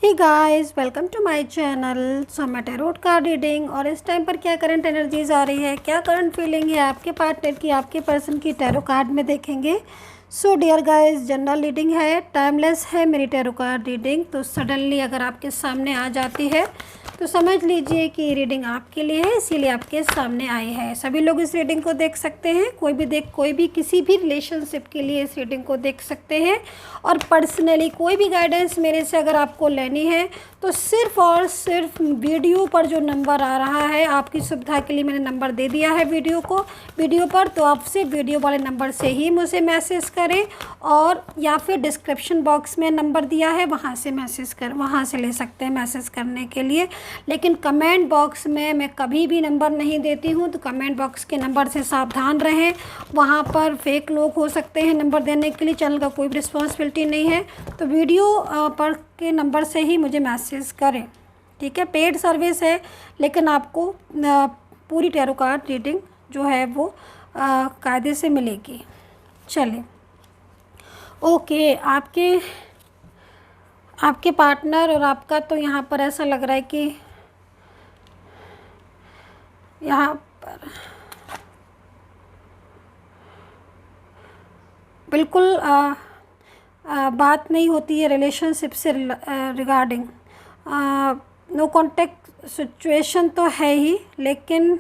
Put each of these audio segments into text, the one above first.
Hey guys, welcome to my channel. So मैं tarot card reading और इस time पर क्या करंट एनर्जीज आ रही है, क्या करंट फीलिंग है आपके पार्टनर की, आपके पर्सन की, टैरो कार्ड में देखेंगे। So dear guys, general reading है, टाइमलेस है मेरी टैरो कार्ड रीडिंग। तो सडनली अगर आपके सामने आ जाती है तो समझ लीजिए कि रीडिंग आपके लिए है, इसीलिए आपके सामने आई है। सभी लोग इस रीडिंग को देख सकते हैं, कोई भी किसी भी रिलेशनशिप के लिए इस रीडिंग को देख सकते हैं। और पर्सनली कोई भी गाइडेंस मेरे से अगर आपको लेनी है तो सिर्फ और सिर्फ वीडियो पर जो नंबर आ रहा है, आपकी सुविधा के लिए मैंने नंबर दे दिया है वीडियो पर, तो आप सिर्फ वीडियो वाले नंबर से ही मुझे मैसेज करें, और या फिर डिस्क्रिप्शन बॉक्स में नंबर दिया है वहाँ से ले सकते हैं मैसेज करने के लिए। लेकिन कमेंट बॉक्स में मैं कभी भी नंबर नहीं देती हूँ, तो कमेंट बॉक्स के नंबर से सावधान रहें। वहाँ पर फेक लोग हो सकते हैं नंबर देने के लिए, चैनल का कोई रिस्पॉन्सिबिलिटी नहीं है। तो वीडियो पर के नंबर से ही मुझे मैसेज करें, ठीक है। पेड सर्विस है, लेकिन आपको पूरी टैरो कार्ड रीडिंग जो है वो कायदे से मिलेगी। चलिए, ओके, आपके पार्टनर और आपका तो यहाँ पर ऐसा लग रहा है कि यहाँ पर बिल्कुल बात नहीं होती है रिलेशनशिप से रिगार्डिंग। नो कॉन्टेक्ट सिचुएशन तो है ही, लेकिन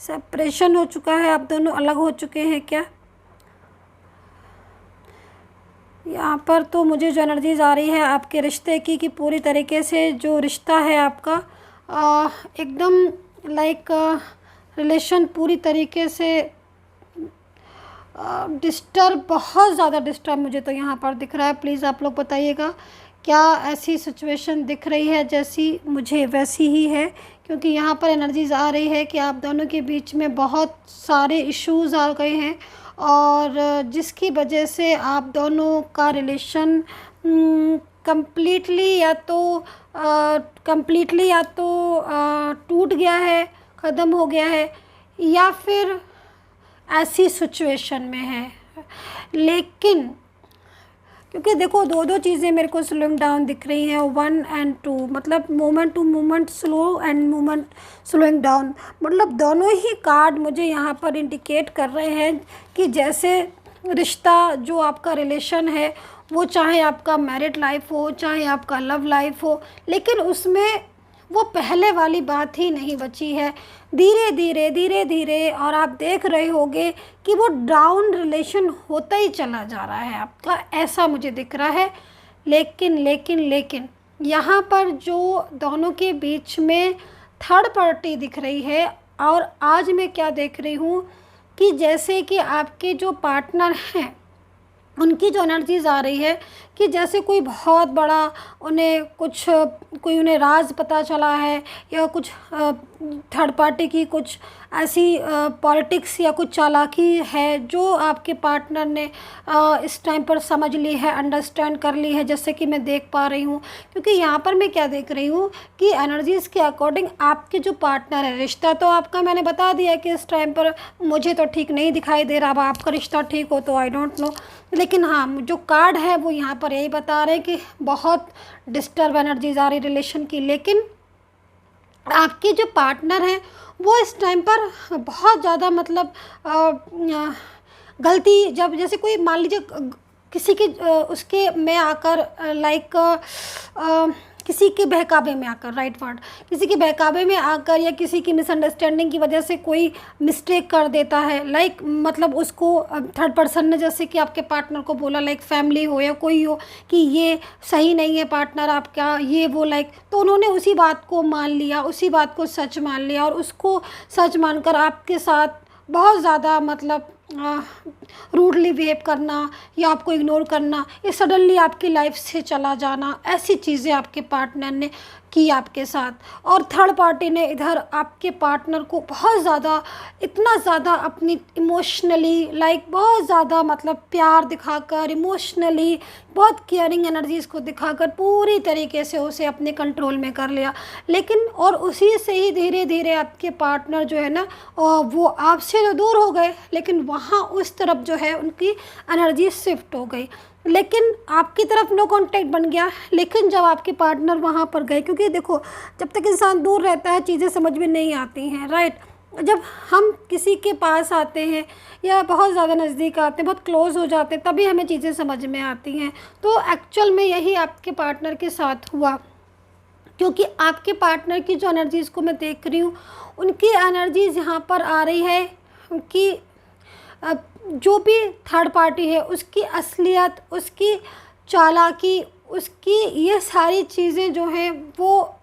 सेपरेशन हो चुका है, आप दोनों अलग हो चुके हैं क्या। यहाँ पर तो मुझे जो एनर्जीज आ रही है आपके रिश्ते की, कि पूरी तरीके से जो रिश्ता है आपका एकदम लाइक रिलेशन पूरी तरीके से डिस्टर्ब, बहुत ज़्यादा डिस्टर्ब मुझे तो यहाँ पर दिख रहा है। प्लीज़ आप लोग बताइएगा, क्या ऐसी सिचुएशन दिख रही है जैसी मुझे वैसी ही है, क्योंकि यहाँ पर एनर्जीज आ रही है कि आप दोनों के बीच में बहुत सारे इश्यूज आ गए हैं, और जिसकी वजह से आप दोनों का रिलेशन कम्प्लीटली या तो टूट गया है, ख़त्म हो गया है, या फिर ऐसी सिचुएशन में है। लेकिन क्योंकि देखो, दो चीज़ें मेरे को स्लोइंग डाउन दिख रही हैं, 1 और 2, मतलब moment to moment slow and moment slowing down, मतलब दोनों ही कार्ड मुझे यहाँ पर इंडिकेट कर रहे हैं कि जैसे रिश्ता जो आपका रिलेशन है, वो चाहे आपका मैरिड लाइफ हो, चाहे आपका लव लाइफ हो, लेकिन उसमें वो पहले वाली बात ही नहीं बची है। धीरे धीरे और आप देख रहे होंगे कि वो डाउन रिलेशन होता ही चला जा रहा है आपका, ऐसा मुझे दिख रहा है। लेकिन यहाँ पर जो दोनों के बीच में थर्ड पार्टी दिख रही है, और आज मैं क्या देख रही हूँ कि जैसे कि आपके जो पार्टनर हैं उनकी जो एनर्जीज आ रही है कि जैसे कोई बहुत बड़ा कोई उन्हें राज पता चला है, या कुछ थर्ड पार्टी की कुछ ऐसी पॉलिटिक्स या कुछ चालाकी है जो आपके पार्टनर ने इस टाइम पर समझ ली है, अंडरस्टैंड कर ली है, जैसे कि मैं देख पा रही हूँ। क्योंकि यहाँ पर मैं क्या देख रही हूँ कि एनर्जीज़ के अकॉर्डिंग आपके जो पार्टनर है, रिश्ता तो आपका मैंने बता दिया कि इस टाइम पर मुझे तो ठीक नहीं दिखाई दे रहा। अब आपका रिश्ता ठीक हो तो आई डोंट नो, लेकिन हाँ, जो कार्ड है वो यहाँ पर यही बता रहे हैं कि बहुत डिस्टर्ब एनर्जीज आ रही रिलेशन की। लेकिन आपके जो पार्टनर हैं वो इस टाइम पर बहुत ज़्यादा, मतलब गलती, जब जैसे कोई मान लीजिए किसी की उसके में आकर लाइक किसी के बहकावे में आकर, राइट वर्ड, किसी के बहकावे में आकर या किसी की मिसअंडरस्टैंडिंग की वजह से कोई मिस्टेक कर देता है, लाइक मतलब उसको थर्ड पर्सन ने जैसे कि आपके पार्टनर को बोला, लाइक फैमिली हो या कोई हो, कि ये सही नहीं है पार्टनर आपका, ये वो, लाइक, तो उन्होंने उसी बात को मान लिया, उसी बात को सच मान लिया, और उसको सच मानकर आपके साथ बहुत ज़्यादा, मतलब रूडली बिहेव करना या आपको इग्नोर करना, ये सडनली आपकी लाइफ से चला जाना, ऐसी चीज़ें आपके पार्टनर ने की आपके साथ। और थर्ड पार्टी ने इधर आपके पार्टनर को बहुत ज़्यादा, इतना ज़्यादा अपनी इमोशनली, लाइक बहुत ज़्यादा, मतलब प्यार दिखाकर, इमोशनली बहुत केयरिंग एनर्जीज़ को दिखाकर पूरी तरीके से उसे अपने कंट्रोल में कर लिया। लेकिन और उसी से ही धीरे धीरे आपके पार्टनर जो है ना, वो आपसे तो दूर हो गए, लेकिन वहाँ उस तरफ जो है उनकी एनर्जी शिफ्ट हो गई। लेकिन आपकी तरफ नो कांटेक्ट बन गया। लेकिन जब आपके पार्टनर वहाँ पर गए, क्योंकि देखो जब तक इंसान दूर रहता है चीज़ें समझ में नहीं आती हैं, राइट। जब हम किसी के पास आते हैं या बहुत ज़्यादा नज़दीक आते हैं, बहुत क्लोज़ हो जाते हैं, तभी हमें चीज़ें समझ में आती हैं। तो एक्चुअल में यही आपके पार्टनर के साथ हुआ, क्योंकि आपके पार्टनर की जो एनर्जीज़ को मैं देख रही हूँ, उनकी एनर्जीज़ यहाँ पर आ रही है कि जो भी थर्ड पार्टी है उसकी असलियत, उसकी चालाकी, उसकी ये सारी चीज़ें जो हैं वो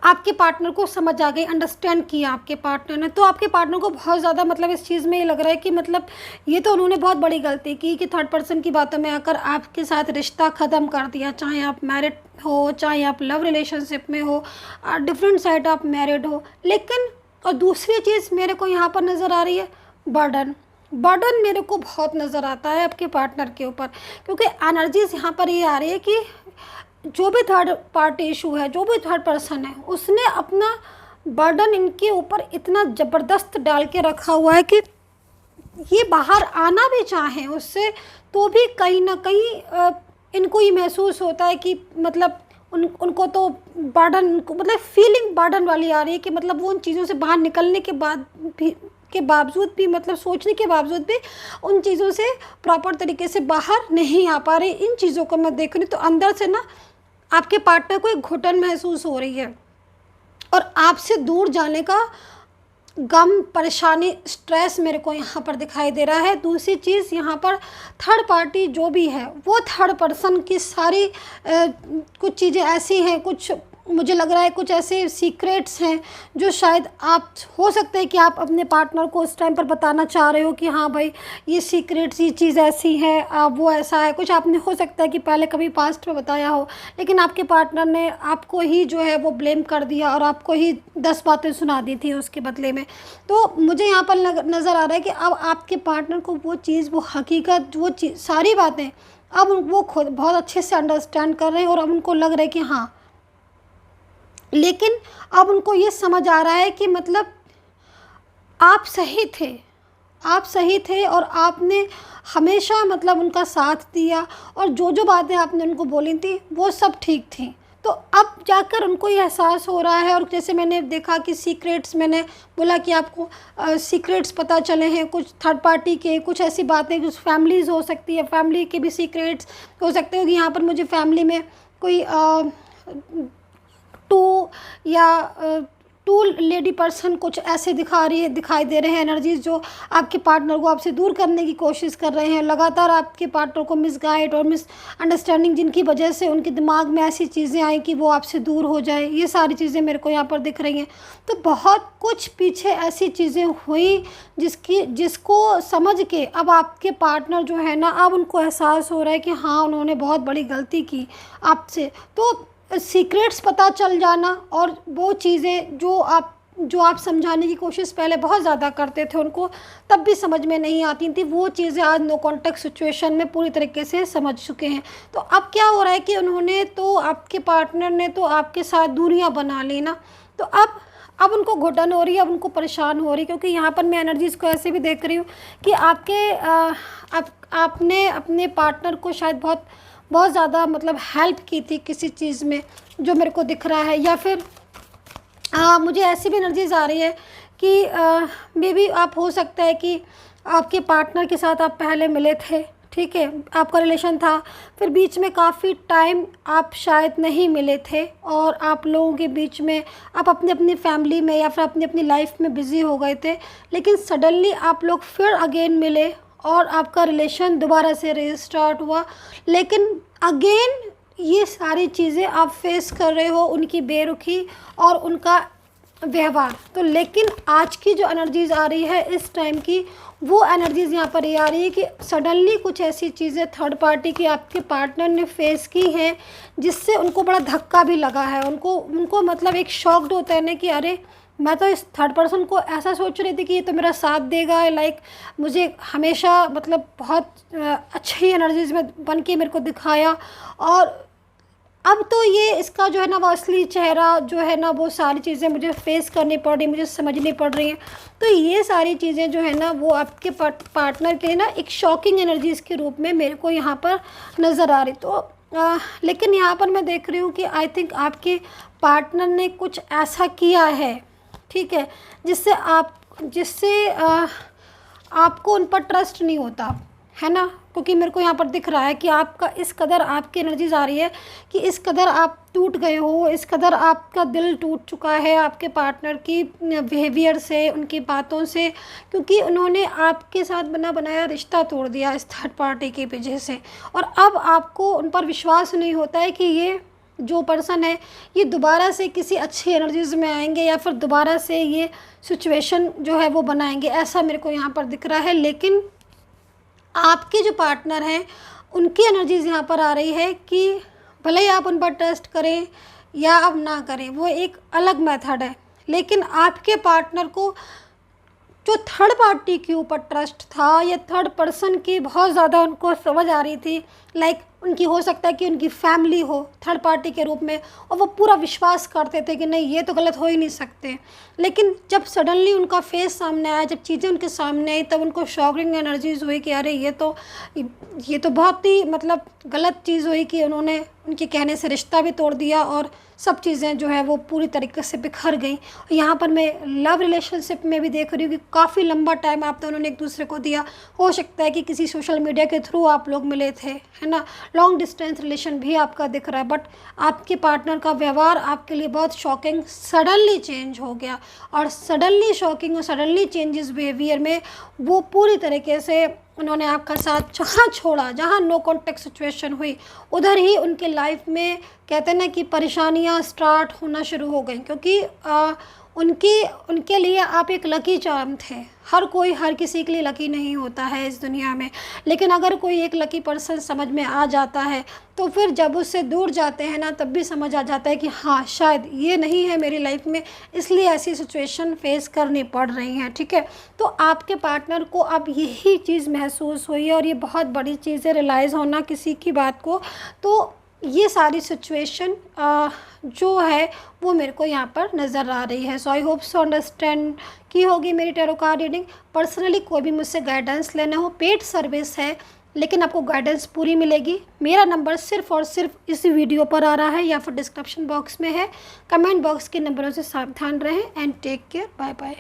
आपके पार्टनर को समझ आ गई, अंडरस्टैंड किया आपके पार्टनर ने। तो आपके पार्टनर को बहुत ज़्यादा मतलब इस चीज़ में ये लग रहा है कि मतलब ये तो उन्होंने बहुत बड़ी गलती की कि थर्ड पर्सन की बातों में आकर आपके साथ रिश्ता ख़त्म कर दिया, चाहे आप मैरिड हो, चाहे आप लव रिलेशनशिप में हो, डिफरेंट साइड आप मैरिड हो। लेकिन और दूसरी चीज़ मेरे को यहाँ पर नज़र आ रही है, बर्डन। बर्डन मेरे को बहुत नज़र आता है आपके पार्टनर के ऊपर, क्योंकि एनर्जीज यहाँ पर ये आ रही है कि जो भी थर्ड पार्टी इशू है, जो भी थर्ड पर्सन है, उसने अपना बर्डन इनके ऊपर इतना ज़बरदस्त डाल के रखा हुआ है कि ये बाहर आना भी चाहें उससे तो भी कहीं ना कहीं इनको ये महसूस होता है कि मतलब उनको तो बर्डन, मतलब फीलिंग बर्डन वाली आ रही है कि मतलब वो उन चीज़ों से बाहर निकलने के बावजूद भी मतलब सोचने के बावजूद भी उन चीज़ों से प्रॉपर तरीके से बाहर नहीं आ पा रहे। इन चीज़ों को मैं देख रही हूँ तो अंदर से ना आपके पार्टनर को एक घुटन महसूस हो रही है और आपसे दूर जाने का गम, परेशानी, स्ट्रेस मेरे को यहाँ पर दिखाई दे रहा है। दूसरी चीज़ यहाँ पर थर्ड पार्टी जो भी है वो थर्ड पर्सन की सारी कुछ चीज़ें ऐसी हैं, कुछ मुझे लग रहा है कुछ ऐसे सीक्रेट्स हैं जो शायद आप हो सकते हैं कि आप अपने पार्टनर को उस टाइम पर बताना चाह रहे हो कि हाँ भाई ये सीक्रेट्स, ये चीज़ ऐसी है, आप वो ऐसा है, कुछ आपने हो सकता है कि पहले कभी पास्ट में बताया हो, लेकिन आपके पार्टनर ने आपको ही जो है वो ब्लेम कर दिया और आपको ही 10 बातें सुना दी थी उसके बदले में। तो मुझे यहाँ पर नज़र आ रहा है कि अब आपके पार्टनर को वो चीज़, वो हकीकत, वो चीज़, सारी बातें अब वो खुद बहुत अच्छे से अंडरस्टैंड कर रहे हैं और अब उनको लग रहा है कि हाँ, लेकिन अब उनको ये समझ आ रहा है कि मतलब आप सही थे, आप सही थे और आपने हमेशा मतलब उनका साथ दिया और जो जो बातें आपने उनको बोली थी वो सब ठीक थी। तो अब जाकर उनको ये एहसास हो रहा है। और जैसे मैंने देखा कि सीक्रेट्स, मैंने बोला कि आपको सीक्रेट्स पता चले हैं कुछ थर्ड पार्टी के, कुछ ऐसी बातें कुछ फैमिलीज़ हो सकती है, फैमिली के भी सीक्रेट्स हो सकते हो कि यहाँ पर मुझे फैमिली में कोई टू लेडी पर्सन कुछ ऐसे दिखाई दे रहे हैं एनर्जीज जो आपके पार्टनर को आपसे दूर करने की कोशिश कर रहे हैं। लगातार आपके पार्टनर को मिसगाइड और मिस अंडरस्टैंडिंग जिनकी वजह से उनके दिमाग में ऐसी चीज़ें आई कि वो आपसे दूर हो जाए, ये सारी चीज़ें मेरे को यहाँ पर दिख रही हैं। तो बहुत कुछ पीछे ऐसी चीज़ें हुई जिसको समझ के अब आपके पार्टनर जो है ना, अब उनको एहसास हो रहा है कि हाँ उन्होंने बहुत बड़ी गलती की आपसे। तो सीक्रेट्स पता चल जाना और वो चीज़ें जो आप समझाने की कोशिश पहले बहुत ज़्यादा करते थे उनको, तब भी समझ में नहीं आती थी, वो चीज़ें आज नो कॉन्टेक्ट सिचुएशन में पूरी तरीके से समझ चुके हैं। तो अब क्या हो रहा है कि उन्होंने तो, आपके पार्टनर ने तो आपके साथ दूरियां बना ली ना, तो अब उनको घुटन हो रही है, अब उनको परेशान हो रही है। क्योंकि यहाँ पर मैं एनर्जीज़ को ऐसे भी देख रही हूँ कि आपने अपने पार्टनर को शायद बहुत ज़्यादा मतलब हेल्प की थी किसी चीज़ में, जो मेरे को दिख रहा है। या फिर मुझे ऐसी भी एनर्जीज आ रही है कि मे बी आप, हो सकता है कि आपके पार्टनर के साथ आप पहले मिले थे, ठीक है, आपका रिलेशन था, फिर बीच में काफ़ी टाइम आप शायद नहीं मिले थे और आप लोगों के बीच में आप अपनी अपनी फैमिली में या फिर अपनी अपनी लाइफ में बिज़ी हो गए थे, लेकिन सडनली आप लोग फिर अगेन मिले और आपका रिलेशन दोबारा से रीस्टार्ट हुआ। लेकिन अगेन ये सारी चीज़ें आप फेस कर रहे हो, उनकी बेरुखी और उनका व्यवहार। तो लेकिन आज की जो एनर्जीज़ आ रही है इस टाइम की, वो एनर्जीज़ यहाँ पर ये आ रही है कि सडनली कुछ ऐसी चीज़ें थर्ड पार्टी की आपके पार्टनर ने फेस की हैं जिससे उनको बड़ा धक्का भी लगा है। उनको मतलब एक शॉक्ड होता है ना कि अरे, मैं तो इस थर्ड पर्सन को ऐसा सोच रही थी कि ये तो मेरा साथ देगा, लाइक मुझे हमेशा मतलब बहुत अच्छी एनर्जीज में बन के मेरे को दिखाया, और अब तो ये इसका जो है ना वो असली चेहरा जो है ना वो सारी चीज़ें मुझे फेस करनी पड़ रही, मुझे समझनी पड़ रही हैं। तो ये सारी चीज़ें जो है ना वो आपके पार्टनर के लिए ना एक शॉकिंग एनर्जीज़ के रूप में मेरे को यहाँ पर नज़र आ रही। तो लेकिन यहाँ पर मैं देख रही हूँ कि आई थिंक आपके पार्टनर ने कुछ ऐसा किया है, ठीक है, जिससे आपको उन पर ट्रस्ट नहीं होता है ना, क्योंकि मेरे को यहाँ पर दिख रहा है कि आपका इस कदर आपकी एनर्जीज आ रही है कि इस कदर आप टूट गए हो, इस कदर आपका दिल टूट चुका है आपके पार्टनर की बिहेवियर से, उनकी बातों से, क्योंकि उन्होंने आपके साथ बना बनाया रिश्ता तोड़ दिया इस थर्ड पार्टी की वजह से। और अब आपको उन पर विश्वास नहीं होता है कि ये जो पर्सन है ये दोबारा से किसी अच्छी एनर्जीज़ में आएंगे या फिर दोबारा से ये सिचुएशन जो है वो बनाएंगे, ऐसा मेरे को यहाँ पर दिख रहा है। लेकिन आपके जो पार्टनर हैं उनकी एनर्जीज़ यहाँ पर आ रही है कि भले ही आप उन पर ट्रस्ट करें या आप ना करें, वो एक अलग मेथड है, लेकिन आपके पार्टनर को जो थर्ड पार्टी के ऊपर ट्रस्ट था या थर्ड पर्सन की बहुत ज़्यादा उनको समझ आ रही थी, लाइक उनकी हो सकता है कि उनकी फैमिली हो थर्ड पार्टी के रूप में, और वो पूरा विश्वास करते थे कि नहीं ये तो गलत हो ही नहीं सकते। लेकिन जब सडनली उनका फेस सामने आया, जब चीज़ें उनके सामने आई, तब उनको शॉकिंग एनर्जीज हुई कि अरे ये तो बहुत ही मतलब गलत चीज़ हुई कि उन्होंने उनके कहने से रिश्ता भी तोड़ दिया और सब चीज़ें जो है वो पूरी तरीके से बिखर गई। यहाँ पर मैं लव रिलेशनशिप में भी देख रही हूँ कि काफ़ी लंबा टाइम आप दोनों ने एक दूसरे को दिया, हो सकता है कि किसी सोशल मीडिया के थ्रू आप लोग मिले थे, है ना, लॉन्ग डिस्टेंस रिलेशन भी आपका दिख रहा है, बट आपके पार्टनर का व्यवहार आपके लिए बहुत शॉकिंग सडनली चेंज हो गया। और सडनली शॉकिंग और सडनली चेंजेस बिहेवियर में वो पूरी तरीके से उन्होंने आपका साथ जहाँ छोड़ा, जहाँ नो कॉन्टेक्ट सिचुएशन हुई, उधर ही उनके लाइफ में कहते हैं ना कि परेशानियाँ स्टार्ट होना शुरू हो गई, क्योंकि उनके लिए आप एक लकी चार्म थे। हर किसी के लिए लकी नहीं होता है इस दुनिया में, लेकिन अगर कोई एक लकी पर्सन समझ में आ जाता है तो फिर जब उससे दूर जाते हैं ना तब भी समझ आ जाता है कि हाँ शायद ये नहीं है मेरी लाइफ में, इसलिए ऐसी सिचुएशन फेस करनी पड़ रही हैं, ठीक है। तो आपके पार्टनर को अब यही चीज़ महसूस हुई है और ये बहुत बड़ी चीज़ है रियलाइज़ होना किसी की बात को। तो ये सारी सिचुएशन जो है वो मेरे को यहाँ पर नज़र आ रही है। सो आई होप सो अंडरस्टैंड की होगी मेरी टैरो कार्ड रीडिंग। पर्सनली कोई भी मुझसे गाइडेंस लेना हो, पेड सर्विस है, लेकिन आपको गाइडेंस पूरी मिलेगी। मेरा नंबर सिर्फ़ और सिर्फ इस वीडियो पर आ रहा है या फिर डिस्क्रिप्शन बॉक्स में है। कमेंट बॉक्स के नंबरों से सावधान रहें and take care, bye bye.